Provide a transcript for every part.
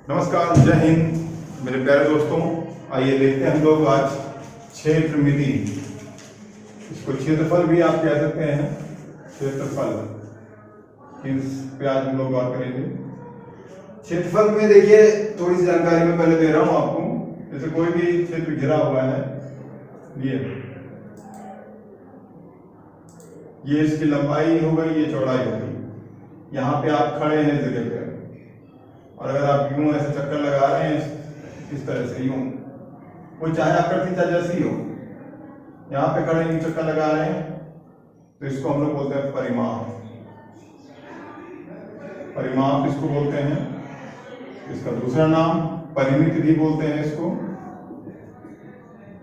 नमस्कार, जय हिंद मेरे प्यारे दोस्तों। आइए देखते हैं हम लोग आज क्षेत्र मिति, इसको क्षेत्रफल भी आप कह सकते हैं। क्षेत्रफल इस पे आज हम लोग बात करेंगे। क्षेत्रफल में देखिए थोड़ी सी जानकारी मैं पहले दे रहा हूं आपको। जैसे कोई भी क्षेत्र घिरा हुआ है, ये इसकी लंबाई हो गई, ये चौड़ाई हो गई। यहाँ पे आप खड़े हैं जगह पे, और अगर आप यूं ऐसे चक्कर लगा रहे हैं इस तरह से, यूं, वो चाहे आकृति चाहे जैसी हो, यहाँ पे खड़े यूं चक्कर लगा रहे हैं, तो इसको हम लोग बोलते हैं परिमाप। परिमाप इसको बोलते हैं। इसका दूसरा नाम परिमिति भी बोलते हैं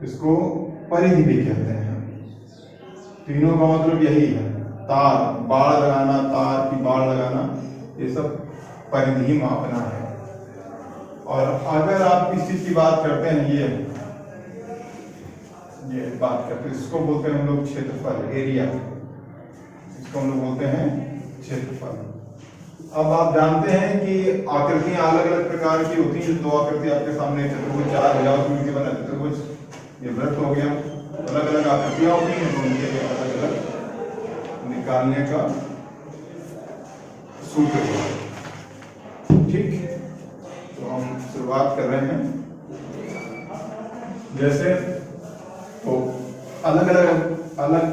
इसको परिधि भी कहते हैं। तीनों का मतलब यही है। तार, बाड़ लगाना, तार की बाड़ लगाना, ये सब परिधि मापना है। और अगर आप किस चीज की बात करते हैं, ये बात करते हैं, इसको बोलते हैं हम लोग क्षेत्रफल, एरिया। इसको हम लोग बोलते हैं क्षेत्रफल। अब आप जानते हैं कि आकृतियां अलग अलग प्रकार की होती हैं। दो आकृति आपके सामने, चतुर्भुज, चार भुजाओं से मिलकर बना चतुर्भुज, ये वृत्त हो गया। अलग अलग आकृतियां होती हैं, तो उनके लिए अलग अलग निकालने का सूत्र है। ठीक, तो हम शुरुआत कर रहे हैं। जैसे तो अलग अलग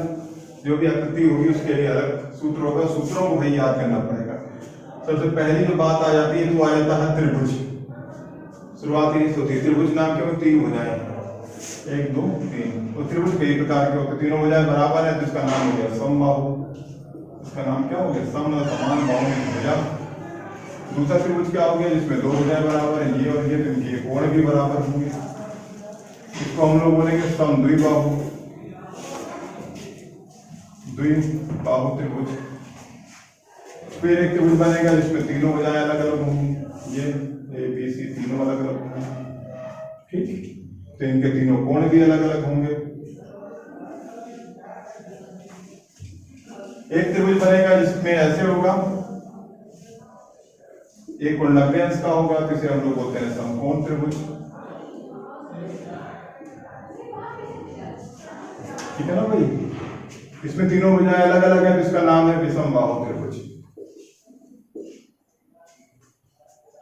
जो भी आकृति होगी उसके लिए अलग सूत्र होगा। सूत्रों को भाई याद करना पड़ेगा। सबसे पहली जो बात आ जाती है, तो आ जाता है त्रिभुज। शुरुआत ही होती है। त्रिभुज नाम क्यों? तीन भुजाएं, 1 2 3। तो त्रिभुज कई प्रकार के होते हैं। तीनों भुजाएं बराबर है तो इसका नाम हो गया समबाहु। इसका नाम क्या हो गया? सम समान बाहु की भुजा। दूसरा त्रिभुज क्या हो गया? जिसमें दो भुजाएं बराबर है, ये और ये, तो इनके कोण भी बराबर होंगे। इसको हम लोग बोलेंगे समद्विबाहु। द्विबाहु त्रिभुज। फिर एक त्रिभुज बनेगा जिसमें तीनों भुजाएं अलग अलग होंगी, ये ए बी सी तीनों अलग अलग होंगे। ठीक, तो इनके तीनों कोण भी अलग अलग होंगे। एक त्रिभुज बनेगा जिसमें ऐसे होगा, एक कोण 90 अंश का होगा, तो इसे हम लोग बोलते हैं समकोण त्रिभुज। ठीक है ना भाई? इसमें तीनों भुजाएं अलग अलग है, तो इसका नाम है विषमबाहु त्रिभुज।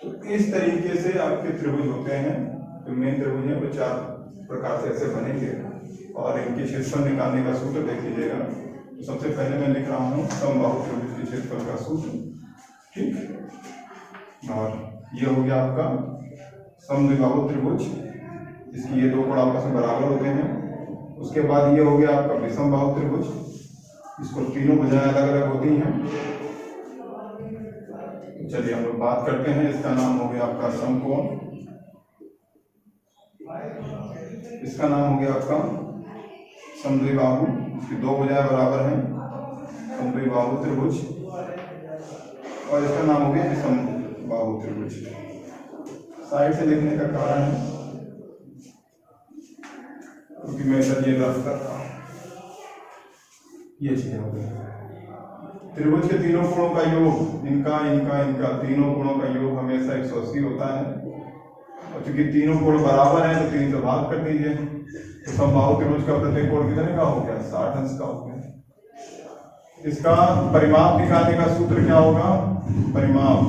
तो इस तरीके से आपके त्रिभुज होते हैं। तो मेन त्रिभुज है वो 4 प्रकार से ऐसे बनेंगे, और इनके क्षेत्रफल निकालने का सूत्र देख लीजिएगा। तो सबसे पहले मैं लिख रहा हूं समबाहु त्रिभुज के क्षेत्रफल का सूत्र। ठीक, और ये हो गया आपका समद्विबाहु त्रिभुज, इसकी ये दो कोण आपस में बराबर होते हैं। उसके बाद ये हो गया आपका विषमबाहु त्रिभुज, इसको तीनों भुजाएं अलग अलग होती हैं। चलिए हम लोग बात करते हैं। इसका नाम हो गया आपका समकोण, इसका नाम हो गया आपका समद्विबाहु, इसकी दो भुजाएं बराबर हैं, समद्विबाहु त्रिभुज। और इसका नाम हो गया विषमबाहु त्रिभुज। साइड से लिखने का कारण है क्योंकि मैं इधर ये रफ कर रहा हूं। ये चीजें हो गई। त्रिभुज के तीनों कोणों का योग, इनका तीनों कोणों का योग हमेशा 180 होता है। और चूंकि तीनों कोण बराबर हैं तो 3 से भाग कर दीजिए, तो समबाहु त्रिभुज का प्रत्येक कोण कितने का हो गया? 60 अंश का हो गया। इसका परिमाप निकालने का सूत्र क्या होगा? परिमाप,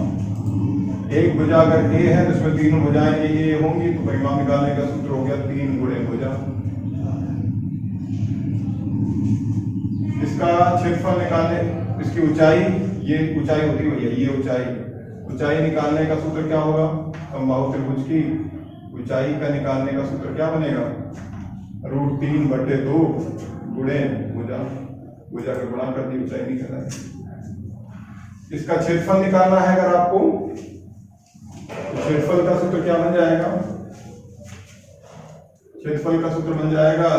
एक भुजा अगर ए है तो इसमें तीनों भुजाएं ए होंगी, तो परिमाप निकालने का सूत्र हो गया 3 गुणे भुजा। इसका क्षेत्रफल निकालने, इसकी ऊंचाई, ये ऊंचाई होती है भैया, ये ऊंचाई निकालने का सूत्र क्या होगा? समबाहु त्रिभुज की ऊंचाई का निकालने का सूत्र क्या बनेगा? √3/2 गुणे भुजा। भुजा का गुणा कर दी, ऊंचाई निकल आएगी। इसका क्षेत्रफल निकालना है अगर आपको, तो क्षेत्रफल का सूत्र क्या बन जाएगा? क्षेत्रफल का सूत्र बन जाएगा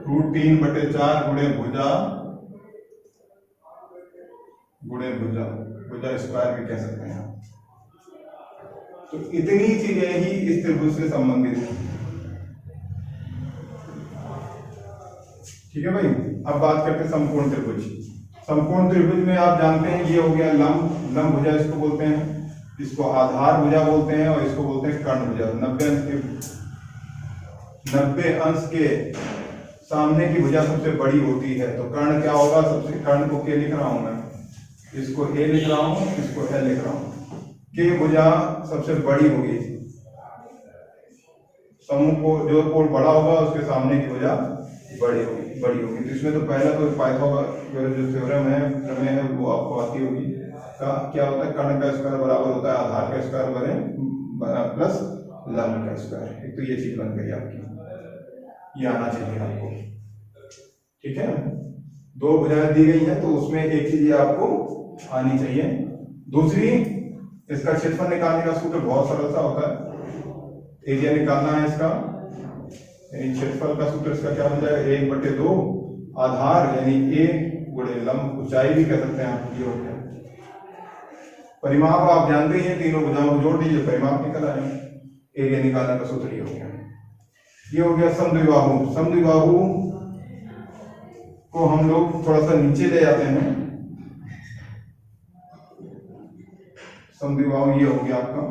√3/4 गुणे भुजा भुजा स्क्वायर भी कह सकते हैं। तो इतनी चीजें ही इस त्रिभुज से संबंधित है। ठीक है भाई? अब बात करते हैं समकोण त्रिभुज। समकोण त्रिभुज में आप जानते हैं ये हो गया लंब भुजा इसको बोलते हैं, इसको आधार भुजा बोलते हैं और इसको बोलते हैं कर्ण भुजा। 90 अंश के सामने की भुजा सबसे बड़ी होती है, तो कर्ण क्या होगा, सबसे कर्ण को के लिख रहा हूं मैं, इसको ए लिख रहा हूं, इसको एल लिख रहा हूं। के भुजा सबसे बड़ी होगी, समूह को जो कोण बड़ा होगा उसके सामने की भुजा बड़ी होगी। तो इसमें तो पहला तो पाइथागोरस जो थ्योरम है, प्रमेय है, वो आपको आती होगी। का क्या होता है, कर्ण का स्क्वायर बराबर होता है आधार का स्क्वायर प्लस लंब का स्क्वायर। एक तो ये चीज बन गई आपकी, ये आना चाहिए आपको, ठीक है। दो भुजाएं दी गई है तो उसमें एक चीज ये आपको आनी चाहिए। दूसरी, इसका क्षेत्रफल निकालने का सूत्र बहुत सरल सा होता है। एरिया निकालना है इसका, यानी क्षेत्रफल का सूत्र इसका क्या बन जाएगा, 1/2 आधार यानी a गुणे लंब, ऊंचाई भी कह सकते हैं आप, ये हो गया। परिमाप आप जानते ही हैं, तीनों भुजाओं को जोड़ दीजिए, परिमाप निकल आएगा। एरिया निकालने का सूत्र ये हो गया। ये हो गया समद्विबाहु। समद्विबाहु को हम लोग थोड़ा सा नीचे ले जाते हैं। समद्विबाहु ये हो गया आपका,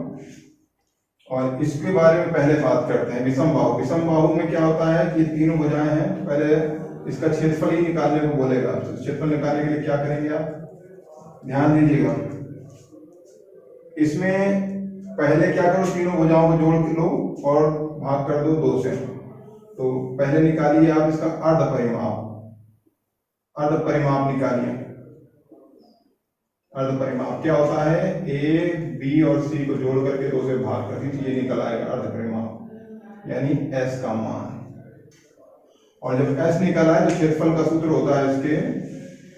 और इसके बारे में पहले बात करते हैं। विषम बाहु। विषम बाहु में क्या होता है कि तीनों भुजाएं हैं, पहले इसका क्षेत्रफल ही निकालने को बोलेगा। तो क्षेत्रफल निकालने के लिए क्या करेंगे आप, ध्यान दीजिएगा। इसमें पहले क्या करो, तीनों भुजाओं को जोड़ के लो और भाग कर दो 2 से। तो पहले निकालिए आप इसका अर्ध परिमाप। अर्ध परिमाप निकालिए। अर्ध परिमाप क्या होता है, ए बी और सी को जोड़ करके 2 से भाग कर दीजिए, ये निकल आएगा अर्ध परिमाप, यानी एस का मान। और जब एस निकल आए तो क्षेत्रफल का सूत्र होता है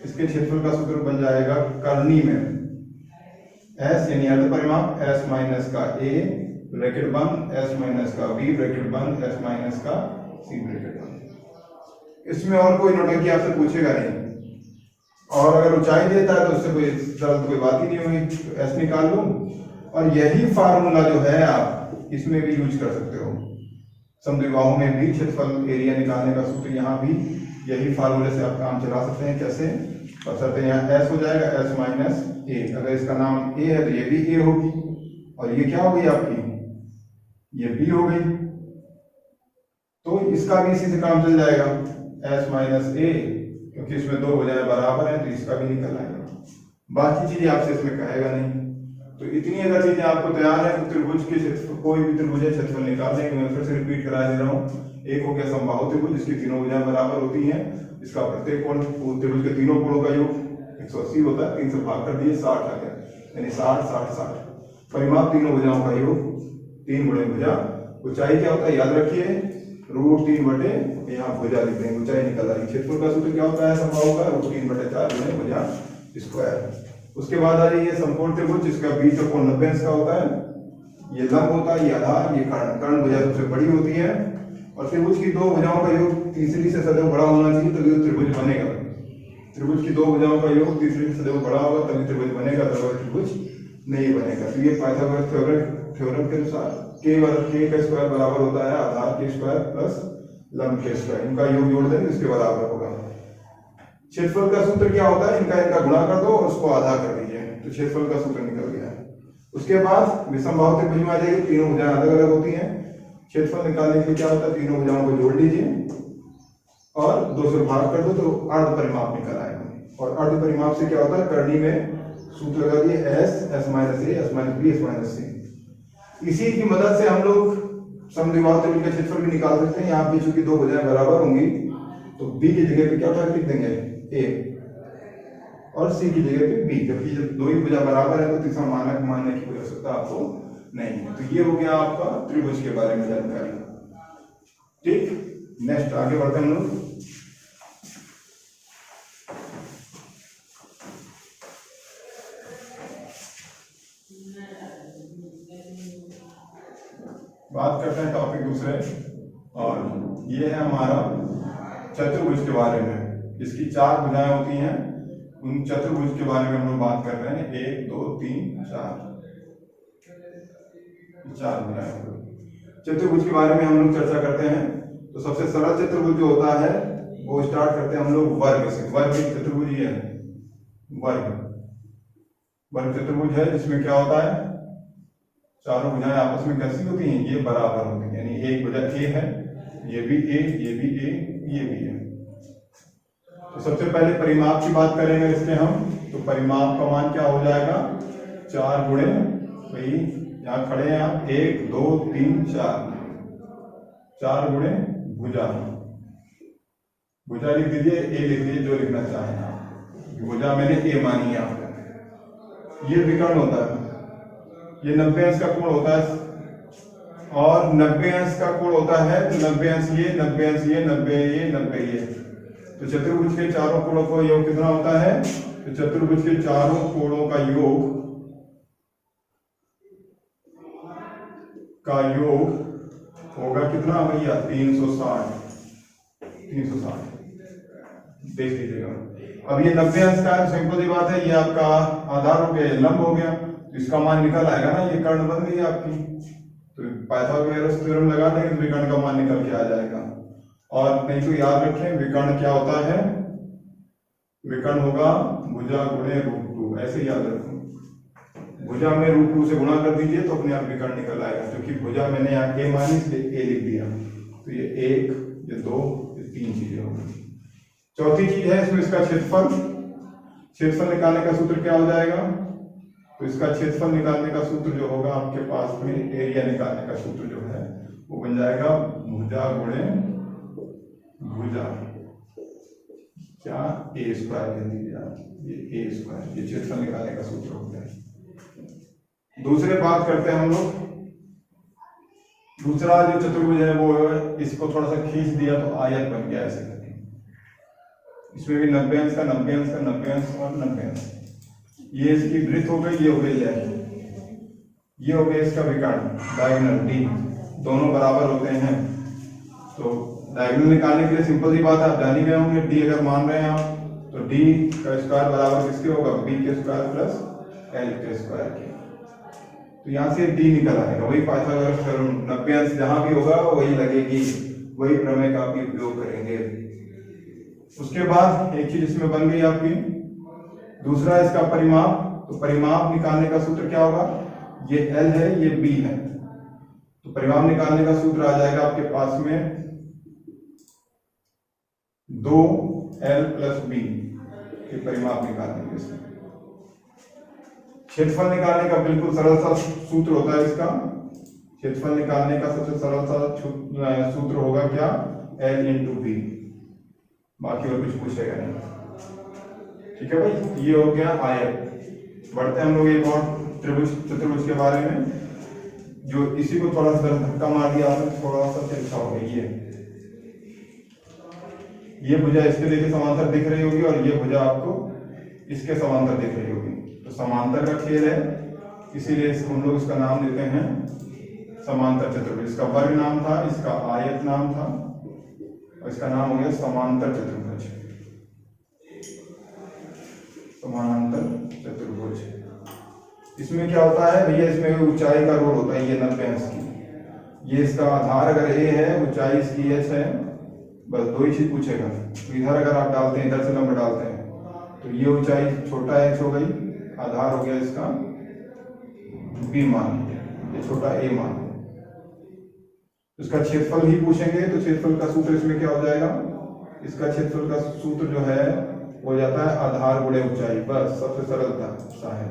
इसके क्षेत्रफल का सूत्र बन जाएगा करनी में एस यानी अर्ध परिमाप, एस माइनस का ए ब्रैकेट बंद, एस माइनस का बी ब्रैकेट बंद, एस माइनस का सी ब्रैकेट बंद। इसमें और कोई नोटंकी आपसे पूछेगा नहीं, और अगर ऊंचाई देता है तो उससे कोई सरल कोई बात ही नहीं होगी। एस निकाल लो, और यही फार्मूला जो है आप इसमें भी यूज कर सकते हो। समद्विबाहु में भी क्षेत्रफल एरिया निकालने का सूत्र यहाँ भी यही फार्मूले से आप काम चला सकते हैं। कैसे, बशर्ते यहाँ एस हो जाएगा, एस माइनस ए। अगर इसका नाम ए है तो ये भी ए होगी, और ये क्या हो गई आपकी, ये बी हो गई। तो इसका भी इसी से काम चल जाएगा, एस माइनस ए, क्योंकि इसमें 2 भुजाएं बराबर हैं तो इसका भी निकल आएगा। बाकी चीजें आपसे इसमें कहेगा नहीं। तो इतनी अगर चीजें आपको तैयार है तो त्रिभुज के क्षेत्र, कोई भी त्रिभुज क्षेत्रफल निकाल देंगे। मैं फिर से रिपीट करा दे रहा हूँ। एक हो गया समबाहु त्रिभुज, जिसकी तीनों भुजाएं बराबर होती हैं। इसका प्रत्येक कोण, त्रिभुज के तीनों कोणों का योग 180 होता है, 3 से भाग कर दिए 60 आ गया, यानी 60 60 60। परिमाप तीनों भुजाओं का योग 3 गुणे भुजा। ऊंचाई क्या होता है, याद रखिए, √3 बटे, यहाँ भुजा लिख देंगे, ऊंचाई निकल आई। क्षेत्रफल का सूत्र क्या होता है समबाहु का, √3 बटे 4 गुणे भुजा स्क्वायर। उसके बाद आ जाइए समकोण त्रिभुज, जिसका बीच का कोण 90 अंश का होता है। ये लंब होता है, ये आधार, ये कर्ण। कर्ण भुजा सबसे बड़ी होती है, और त्रिभुज की 2 भुजाओं का योग तीसरी से सदैव बड़ा होना चाहिए, तभी तो त्रिभुज बनेगा। त्रिभुज की 2 भुजाओं का योग तीसरी से सदैव बड़ा होगा तभी त्रिभुज बनेगा, अदरवाइज त्रिभुज नहीं बनेगा। तो ये पाइथागोरस थ्योरम के अनुसार के का स्क्वायर बराबर होता है आधार के स्क्वायर प्लस लंब के स्क्वायर। इनका योग जोड़ देंगे, इसके बराबर होगा। क्षेत्रफल का सूत्र क्या होता है, इनका गुणा कर दो और उसको आधा कर दीजिए, तो क्षेत्रफल का सूत्र निकल गया। उसके बाद विषम बाहु त्रिभुज में आ जाइए, तीनों भुजाएं अलग अलग होती हैं। क्षेत्रफल निकालने के लिए क्या होता है, तीनों भुजाओं को जोड़ लीजिए और 2 से भाग कर दो, तो अर्ध परिमाप निकल आएगा। और अर्ध परिमाप से क्या होता है, करनी में सूत्र लगा दिए, S minus A, S minus B, S minus C. इसी की मदद से हम लोग समद्विबाहु त्रिभुज का क्षेत्रफल भी निकाल सकते हैं। यहाँ पे चूंकि 2 भुजाएं बराबर होंगी तो बी की जगह पे क्या लिख देंगे, ए, और सी की जगह पे बी। जबकि जब 2 ही भुजा बराबर है तो तीसरा मानक मानने की कोई आवश्यकता आपको नहीं है। तो ये हो गया आपका त्रिभुज के बारे में जानकारी। ठीक, नेक्स्ट आगे बढ़ते हैं हम लोग। बात करते हैं टॉपिक दूसरे, और ये है हमारा चतुर्भुज के बारे में। इसकी 4 भुजाएं होती हैं, उन चतुर्भुज के बारे में हम लोग बात कर रहे हैं। 1 2 3 4 भुजाएं। चतुर्भुज के बारे में हम लोग चर्चा करते हैं। तो सबसे सरल चतुर्भुज जो होता है वो स्टार्ट करते हैं हम लोग वर्ग से। वर्ग चतुर्भुज ये है, वर्ग चतुर्भुज है, जिसमें क्या होता है, चारों भुजाएं आपस में कैसी होती हैं, ये बराबर होती हैं, यानी एक भुजा ए है, ये भी ए, ये भी ए, ये भी है। तो सबसे पहले परिमाप की बात करेंगे इसके हम, तो परिमाप का मान क्या हो जाएगा, 4 गुणे, भाई यहाँ खड़े हैं आप, 1 2 3 4 गुणे भुजा, भुजा लिख दीजिए, ए लिख दीजिए, जो लिखना चाहें आप, भुजा मैंने ए मानी है आपको। ये विकर्ण होता है, ये 90 अंश का कोण होता है, और 90 अंश का कोण होता है तो 90 अंश ये, 90 अंश ये, 90 ये, 90 ये। तो चतुर्भुज के चारों कोणों का योग कितना होता है, तो चतुर्भुज के चारों कोणों का योग होगा कितना भैया, 360 देख लीजिएगा। अब ये 90 अंश का है, सिंपल सी बात है, ये आपका आधार हो गया, ये लंब हो गया, तो इसका मान निकल आएगा ना, ये कर्ण बन गई आपकी, तो पाइथागोरस थ्योरम लगा देंगे तो विकर्ण का मान निकल के आ जाएगा। और नहीं तो याद रखें, विकर्ण क्या होता है, विकर्ण होगा भुजा गुणे √2, ऐसे याद रखें, भुजा में √2 से गुणा कर दीजिए तो अपने आप विकर्ण निकल आएगा, क्योंकि भुजा मैंने यहाँ ए मानी इसलिए ए लिख दिया, तो ये 1, ये 2, ये 3 चीजें होंगी। चौथी चीज है इसमें इसका क्षेत्रफल, क्षेत्रफल निकालने का सूत्र क्या हो जाएगा, तो इसका क्षेत्रफल निकालने का सूत्र जो होगा आपके पास में, एरिया निकालने का सूत्र जो है वो बन जाएगा भुजा गुणे भुजा, क्या ए स्क्वायर कह दीजिए आप, ये ए स्क्वायर, ये क्षेत्रफल निकालने का सूत्र हो गया। दूसरे बात करते हैं हम लोग, दूसरा जो चतुर्भुज है वो इसको थोड़ा सा खींच दिया तो आयत बन गया ऐसे करके, इसमें भी 90 अंश का 90 अंश का 90 अंश और 90 अंश, ये इसकी वृत्त हो गई, ये हो गई लैंथ, ये हो गया इसका विकर्ण डायगोनल डी, दोनों बराबर होते हैं। तो डायगोनल निकालने के लिए सिंपल सी बात है, आप जान ही गए होंगे, डी अगर मान रहे हैं आप तो डी का स्क्वायर बराबर किसके होगा, बी के स्क्वायर प्लस एल के स्क्वायर के, तो यहाँ से डी निकल आएगा, वही पाइथागोरस थ्योरम, 90 अंश जहां भी होगा वही लगेगी, वही प्रमेय का भी उपयोग करेंगे। उसके बाद एक चीज इसमें बन गई आपकी, दूसरा इसका परिमाप, तो परिमाप निकालने का सूत्र क्या होगा, ये L है ये B है, तो परिमाप निकालने का सूत्र आ जाएगा आपके पास में 2L + B, ये परिमाप निकालेंगे इसमें। क्षेत्रफल निकालने का बिल्कुल सरल सा सूत्र होता है इसका, क्षेत्रफल निकालने का सबसे सरल सा सूत्र होगा क्या, L × B, बाकी और कुछ पूछेगा नहीं, ठीक है भाई। ये हो गया आयत। बढ़ते हम लोग एक और त्रिभुज चतुर्भुज के बारे में, जो इसी को थोड़ा सा धक्का मार दिया आपने, थोड़ा सा तिरछा हो गया, ये भुजा इसके लेके समांतर दिख रही होगी और ये भुजा आपको इसके समांतर दिख रही होगी, तो समांतर का खेल है, इसीलिए हम लोग इसका नाम देते हैं समांतर चतुर्भुज। इसका वर्ग नाम था, इसका आयत नाम था, और इसका नाम हो गया समांतर चतुर्भुज, समानांतर चतुर्भुज। इसमें क्या होता है भैया, इसमें ऊंचाई का रोल होता है, ये 90 अंश की, ये इसका आधार अगर ए है, ऊंचाई इसकी h है, बस दो ही चीज पूछेगा, तो इधर अगर आप डालते हैं, इधर से लंब डालते हैं, तो ये ऊंचाई छोटा h हो गई, आधार हो गया इसका b मान, ये छोटा a मान। इसका क्षेत्रफल ही पूछेंगे, तो क्षेत्रफल का सूत्र इसमें क्या हो जाएगा, इसका क्षेत्रफल का सूत्र जो है हो जाता है आधार गुणे ऊंचाई, बस सबसे सरलता सा है।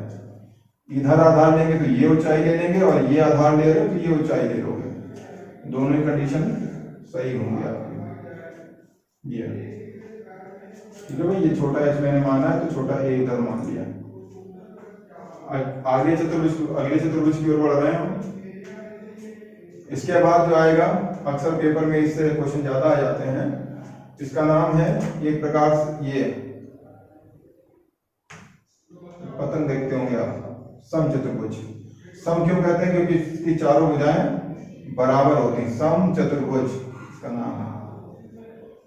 इधर आधार लेंगे तो ये ऊंचाई ले लेंगे, और ये आधार ले रहे हो तो ये ऊंचाई ले लोगे, दोनों ही कंडीशन सही होंगी आपकी। ये ठीक है भाई, ये छोटा h मैंने माना है तो छोटा a इधर मान लिया। आगे चतुर्भुज, अगले चतुर्भुज की ओर बढ़ रहे हैं हम। इसके बाद जो आएगा, अक्सर पेपर में इससे क्वेश्चन ज्यादा आ जाते हैं, इसका नाम है एक प्रकार से, ये पतंग देखते होंगे आप, सम चतुर्भुज। सम क्यों कहते हैं, क्योंकि इसकी चारों भुजाएं बराबर होती हैं, सम चतुर्भुज इसका नाम है।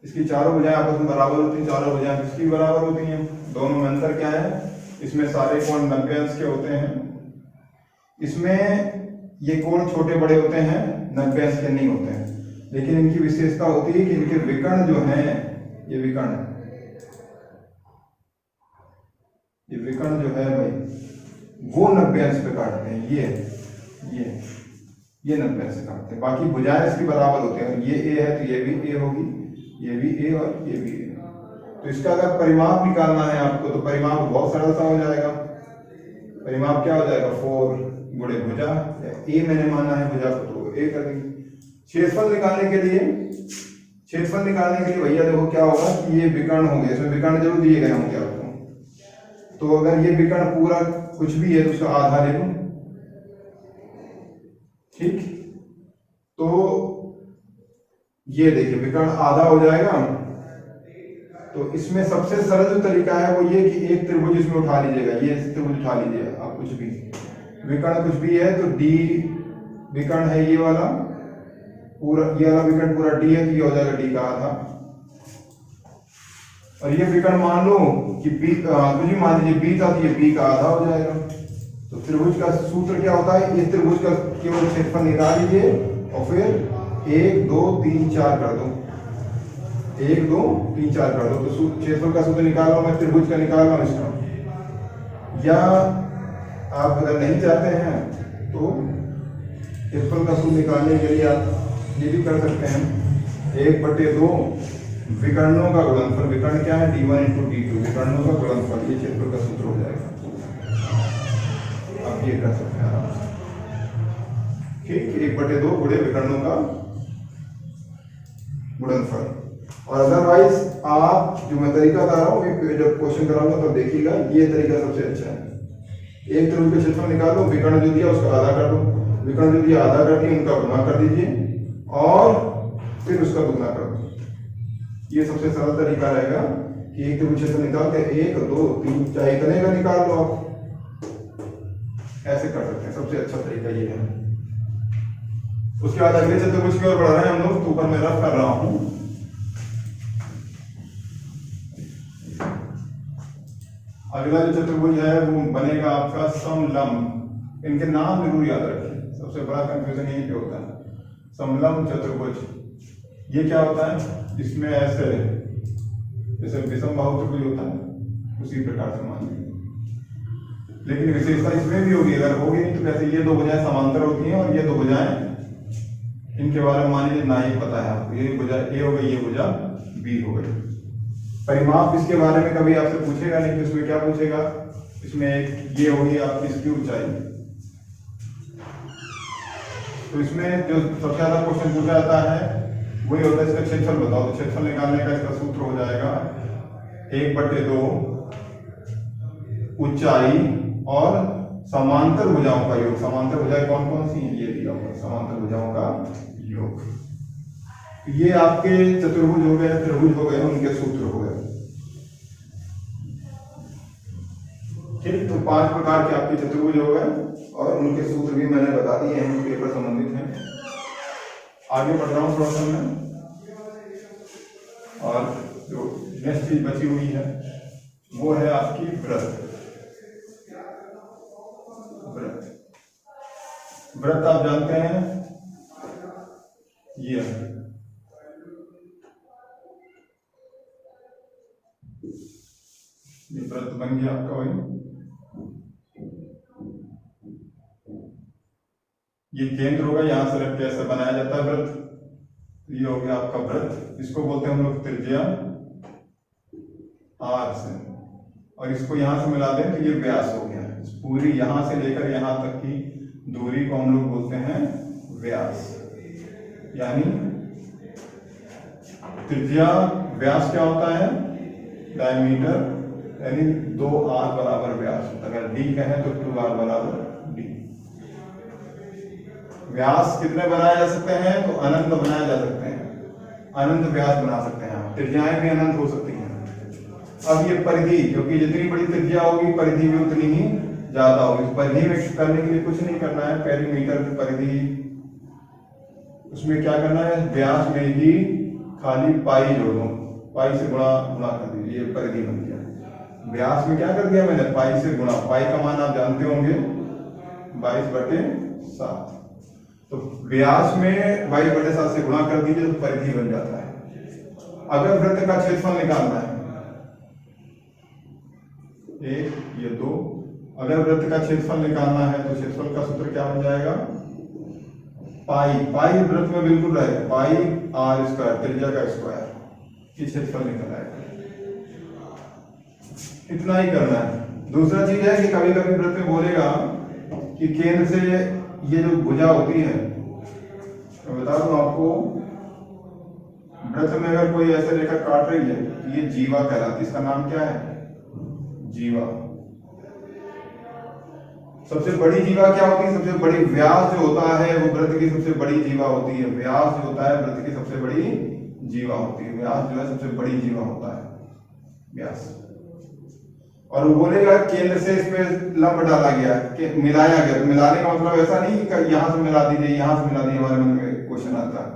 इसकी चारों भुजाएं आपस में बराबर होती हैं, चारों भुजाएं किसकी बराबर होती हैं, दोनों में अंतर क्या है, इसमें सारे कोण 90 अंश के होते हैं, इसमें ये कोण छोटे बड़े होते हैं, 90 अंश के नहीं होते हैं, लेकिन इनकी विशेषता होती है कि इनके विकर्ण जो हैं, ये विकर्ण जो है भाई वो 90 अंश पे काटते हैं, ये 90 से काटते हैं। बाकी भुजाएं इसकी बराबर होते हैं। ये ए है तो ये भी ए होगी, ये भी ए और ये भी ए। तो इसका अगर परिमाप निकालना है आपको तो परिमाप बहुत सरल सा हो जाएगा। परिमाप क्या हो जाएगा, 4 गुणे भुजा, ए मैंने माना है भुजा को तो ए कर देंगे। क्षेत्रफल निकालने के लिए भैया देखो क्या होगा कि ये विकर्ण होंगे, इसमें विकर्ण जरूर दिए गए होंगे आपको। तो अगर ये विकर्ण पूरा कुछ भी है तो उसका आधा ले लो, ठीक। तो ये देखिए विकर्ण आधा हो जाएगा। तो इसमें सबसे सरल जो तरीका है वो ये कि एक त्रिभुज इसमें उठा लीजिएगा, ये त्रिभुज उठा लीजिएगा आप, कुछ भी विकर्ण कुछ भी है तो डी विकर्ण है ये वाला पूरा, ये वाला विकर्ण पूरा डी है तो ये हो जाएगा डी का आधा। और ये विकर्ण मान लो कि बी कुछ भी मान लीजिए बी था तो ये बी का आधा हो जाएगा। तो त्रिभुज का सूत्र क्या होता है, ये त्रिभुज का केवल क्षेत्रफल निकाल लीजिए और फिर 1 2 3 4 कर दो, 1 2 3 4 कर दो। तो क्षेत्रफल का सूत्र निकाल रहा हूं मैं, त्रिभुज का निकाल रहा हूं इसका। या आप अगर नहीं चाहते हैं तो क्षेत्रफल का सूत्र निकालने के लिए आप ये भी कर सकते हैं, 1/2 विकर्णों का गुणनफल। विकर्ण क्या है, d1 × d2, विकर्णों का गुणनफल, ये क्षेत्रफल का सूत्र हो जाएगा। आप ये कर सकते हैं आराम से, ठीक। 1/2 गुणे विकर्णों का गुणनफल। और अदरवाइज आप जो मैं तरीका बता रहा हूँ, जब क्वेश्चन कराऊंगा तब देखिएगा, ये तरीका सबसे अच्छा है। एक त्रिभुज का क्षेत्रफल निकालो, विकर्ण जो दिया उसका आधा कर दो, विकर्ण जो दिया आधा करके उनका गुणा कर दीजिए और फिर उसका दुगना कर दो। ये सबसे सरल तरीका रहेगा कि एक त्रिभुज क्षेत्रफल निकाल के 1 2 3 चाहे इतने का निकाल लो आप, ऐसे कर सकते हैं। सबसे अच्छा तरीका ये है। उसके बाद अगले चतुर्भुज की ओर बढ़ रहे हैं हम लोग, तो ऊपर मैं रफ कर रहा हूं। अगला जो चतुर्भुज है वो बनेगा आपका समलंब। इनके नाम जरूर याद रखें, सबसे बड़ा कंफ्यूजन यही पे होता है। समलंब चतुर्भुज ये क्या होता है, इसमें ऐसे जैसे विषम बाहु त्रिभुज होता है उसी प्रकार से मान लीजिए, लेकिन विशेषता इसमें भी होगी। अगर होगी नहीं तो कैसे, ये दो भुजाएं समांतर होती हैं और ये दो भुजाएं, इनके बारे में मान लीजिए ना ही पता है आपको, ये भुजा ए हो गई, ये भुजा बी हो गई। परिमाप इसके बारे में कभी आपसे पूछेगा नहीं, तो इसमें क्या पूछेगा, इसमें एक ये होगी आपकी इसकी ऊंचाई। तो इसमें जो सबसे ज्यादा क्वेश्चन पूछा जाता है वही होता है इसका क्षेत्रफल बताओ। तो क्षेत्रफल निकालने का इसका सूत्र हो जाएगा 1/2 ऊंचाई और समांतर भुजाओं का योग। समांतर भुजाएं कौन कौन सी हैं, ये दिया हुआ समांतर भुजाओं का योग। ये आपके चतुर्भुज हो गए, त्रिभुज हो गए, उनके सूत्र हो गए, ठीक। तो 5 प्रकार के आपके चतुर्भुज हो गए और उनके सूत्र भी मैंने बता दिए हैं, पेपर संबंधित हैं। आगे बढ़ रहा हूं थोड़ा सा मैं, और जो नेक्स्ट चीज बची हुई है वो है आपकी वृत्त। वृत्त आप जानते हैं ये वृत्त बन गया आपका वही, ये केंद्र होगा, यहां से रख के ऐसे बनाया जाता है वृत्त। ये हो गया आपका वृत्त, इसको बोलते हैं हम लोग त्रिज्या आर से, और इसको यहां से मिला दें तो ये व्यास हो गया। इस पूरी यहां से लेकर यहां तक की दूरी को हम लोग बोलते हैं व्यास। यानी त्रिज्या, व्यास क्या होता है, डायमीटर, यानी 2r बराबर व्यास। अगर d कहें तो 2r बराबर d। व्यास कितने बनाए जा सकते हैं, तो अनंत बनाए जा सकते हैं, अनंत व्यास बना सकते हैं। त्रिज्याएं भी अनंत हो सकती हैं। अब ये परिधि, क्योंकि जितनी बड़ी त्रिज्या होगी परिधि भी उतनी ही ज्यादा होगी। परिधि में करने के लिए कुछ नहीं करना है, पेरीमीटर की परिधि, उसमें क्या करना है, व्यास में ही खाली पाई जोड़ दो, पाई से गुणा कर दीजिए, ये परिधि बन गया। व्यास में क्या कर दिया मैंने, पाई से गुणा, पाई का मान आप जानते होंगे 22/7। तो व्यास में 22/7 से गुणा कर दीजिए तो परिधि बन जाता है। अगर वृत्त का क्षेत्रफल निकालना है, 1 ये 2 अगर वृत्त का क्षेत्रफल निकालना है तो क्षेत्रफल का सूत्र क्या बन जाएगा, पाई, पाई वृत्त में बिल्कुल रहेगा, पाई आर स्क्वायर, त्रिज्या का स्क्वायर, ये क्षेत्रफल निकल आएगा। इतना ही करना है। दूसरा चीज है कि कभी कभी वृत्त में बोलेगा कि केंद्र से ये जो भुजा होती है, मैं बता दूं आपको, वृत्त में अगर कोई ऐसे रेखा काट रही है तो ये जीवा कहलाती है। इसका नाम क्या है, जीवा। सबसे बड़ी जीवा क्या होती है, सबसे बड़ी व्यास जो होता है वो वृत्त की सबसे बड़ी जीवा होती है। व्यास जो होता है वृत्त की सबसे बड़ी जीवा होती है। व्यास जो है सबसे बड़ी जीवा होता है, व्यास। और वो बोलेगा केंद्र से इस पे लंब डाला गया, मिलाया गया। तो मिलाने का मतलब ऐसा नहीं कि यहां से मिला दीजिए, यहां से मिला दीजिए, हमारे मन में क्वेश्चन आता है।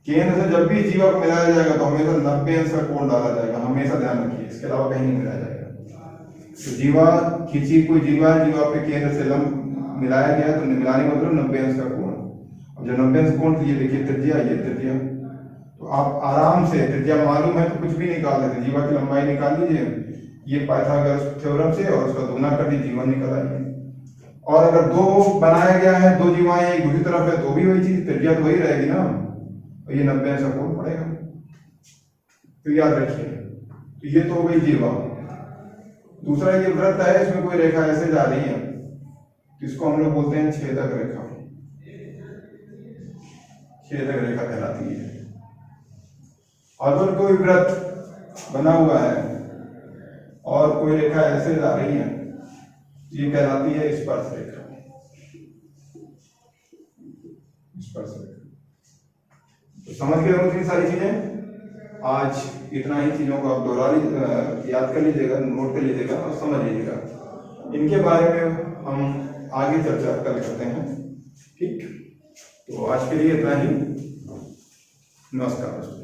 केंद्र से जब भी जीवा को मिलाया जाएगा तो हमेशा 90 अंश का कोण डाला जाएगा, हमेशा ध्यान रखिए, इसके अलावा कहीं नहीं मिलाया जाएगा। तो जीवा खींची, कोई जीवा है, जीवा पे केंद्र से लंब मिलाया गया तो मिलाने का मतलब 90 अंश का कोण। अब जो 90 अंश कोण, तो ये देखिए त्रिज्या, ये त्रिज्या, तो आप आराम से, त्रिज्या मालूम है तो कुछ भी निकाल देते, जीवा की लंबाई निकाल लीजिए, ये पाइथागोरस थ्योरम से, और उसका गुना कर दीजिए, जीवा निकल आएगी। और अगर दो बनाया गया है, दो जीवाएं एक दूसरी तरफ है, तो भी वही चीज, त्रिज्या तो वही रहेगी ना, तो ये 90 अंश का कोण पड़ेगा। तो याद रखिए, तो ये तो हो गई जीवा। दूसरा ये वृत्त है, इसमें कोई रेखा ऐसे जा रही है, तो इसको हम लोग बोलते हैं छेदक रेखा, छेदक रेखा कहलाती है। अगर कोई वृत्त बना हुआ है और कोई रेखा ऐसे जा रही है, ये कहलाती है स्पर्श रेखा, स्पर्श रेखा। तो समझ गए इतनी सारी चीजें। आज इतना ही चीजों को आप दोहरा याद कर लीजिएगा, नोट कर लीजिएगा और समझ लीजिएगा। इनके बारे में हम आगे चर्चा कल करते हैं, ठीक। तो आज के लिए इतना ही। नमस्कार दोस्तों।